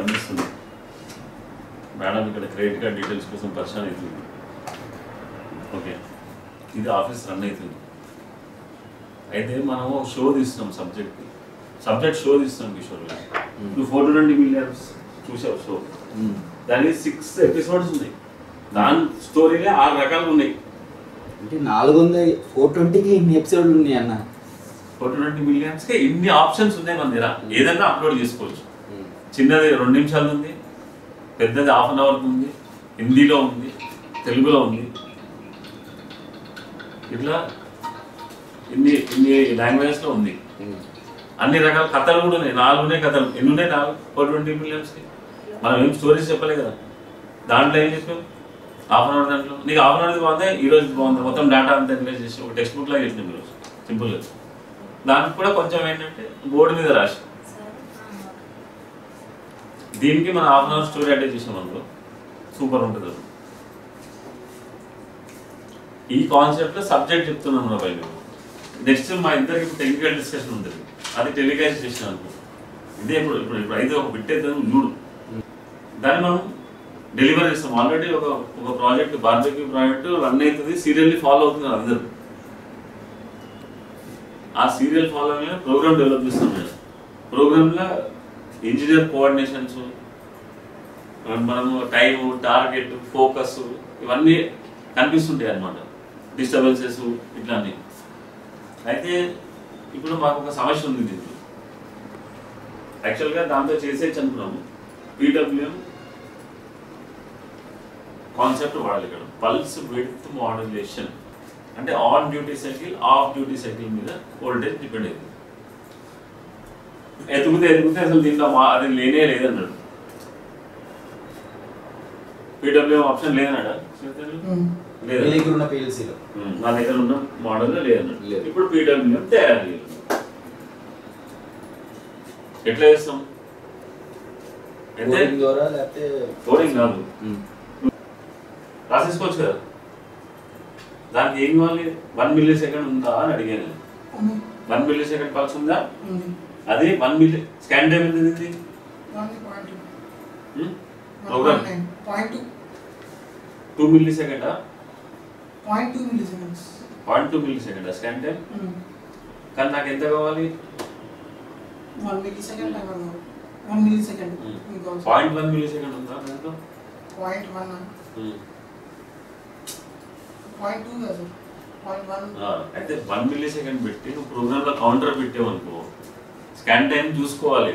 కనిపిస్తుంది మేడం ఇక్కడ credit card details కోసం పరిచయం అవుతుంది. ఓకే, ఇది ఆఫీస్ రన్ అవుతుంది. అయితే మనం షో తీస్తున్నాం, సబ్జెక్ట్ షో తీస్తున్నాం కిషోర్ గారు. నువ్వు 420 million చూసావు షో, దానికి 6 episodes ఉన్నాయి. దాని స్టోరీలే 6 రకాలు ఉన్నాయి. అంటే 420కి ఇన్ని ఎపిసోడ్లు ఉన్నాయి అన్న. 420 million ఇన్ని ఆప్షన్స్ ఉన్నాయి మన దగ్గర. ఏదైనా అప్లోడ్ చేసుకోవచ్చు. చిన్నది 2 నిమిషాలు ఉంది, పెద్దది 1/2 hour ఉంది, హిందీలో ఉంది, తెలుగులో ఉంది. ఇట్లా ఇన్ని లాంగ్వేజెస్లో ఉంది. అన్ని రకాల కథలు కూడా ఉన్నాయి. 4 ఉన్నాయి కథలు. ఎన్ని ఉన్నాయి 420 million? మనం ఏం స్టోరీస్ చెప్పలే కదా. దాంట్లో ఏం చెప్పాం 1/2 hour. దాంట్లో నీకు 1/2 hour బాగుంది, ఈరోజు బాగుంది, మొత్తం డేటా అంతా ఇన్వెస్ట్ చేసి ఒక టెక్స్ట్ బుక్ లాగా చేసినాం ఈరోజు సింపుల్గా. దానికి కూడా కొంచెం ఏంటంటే బోర్డు మీద రాసి దీనికి మనం 1/2 hour స్టోరీ అటాచ్ చేసాం అందులో. సూపర్ ఉంటుంది. ఈ కాన్సెప్ట్లో సబ్జెక్ట్ చెప్తున్నాం నా పైన. నెక్స్ట్ మా ఇద్దరికి టెక్నికల్ డిస్కషన్ ఉంటుంది, అది టెలికాస్ట్ చేసిన అనుకో. ఇదే ఇప్పుడు అయితే ఒక బిట్ అయితే చూడు, దాన్ని మనం డెలివరీ చేస్తాం. ఆల్రెడీ ఒక ప్రాజెక్ట్, బార్బెక్యూ ప్రాజెక్ట్ రన్ అవుతుంది, సీరియల్లీ ఫాలో అవుతున్నారు అందరు. ఆ సీరియల్ ఫాలో అయిన ప్రోగ్రామ్ డెవలప్ చేస్తాం మేము. ప్రోగ్రాంలో ఇంజనీర్ కోఆర్డినేషన్స్, మనము టైము, టార్గెట్, ఫోకస్ ఇవన్నీ కనిపిస్తుంటాయి అన్నమాట. డిస్టర్బెన్సెస్ ఇట్లాంటివి. అయితే ఇప్పుడు మాకు ఒక సమస్య ఉంది దీంట్లో. యాక్చువల్గా దాంతో చేసేయచ్చు అనుకున్నాము. PWM కాన్సెప్ట్ వాడాలి ఇక్కడ. పల్స్ విడ్త్ మాడ్యులేషన్ అంటే on duty cycle, off duty cycle మీద వోల్టేజ్ డిపెండ్ అవుతుంది. ఎదుగుతే అసలు దీంట్లో అది లేనే లేదన్నాడు. PWM ఆప్షన్ లేదన్నాడా? నా దగ్గర ఉన్న మోడల్లో లేదన్నాడు. ఇప్పుడు PWM తయారు చేయాలి. ఎట్లా చేస్తాం? కోడింగ్ కాదు, రాసేసుకోవచ్చు కదా. దానికి ఏం కావాలి? 1 millisecond ఉందా అని అడిగాను. 1 millisecond పల్స్ ఉందా? అది 1 milli స్కాన్ టైం ఎంత ఉంది? 2 millisecond. 0.2 milliseconds. 0.2 millisecond scan time. కానీ నాకు ఎంత కావాలి? 1 millisecond. 1 millisecond. 0.1 millisecond ఉందా దాంట్లో? 0.1. 0.2 కాదు, 0.1. అయితే 1 millisecond పెట్టి నువ్వు ప్రోగ్రామ్ లో కౌంటర్ పెట్టావు అనుకో, స్కాన్ టైం చూసుకోవాలి.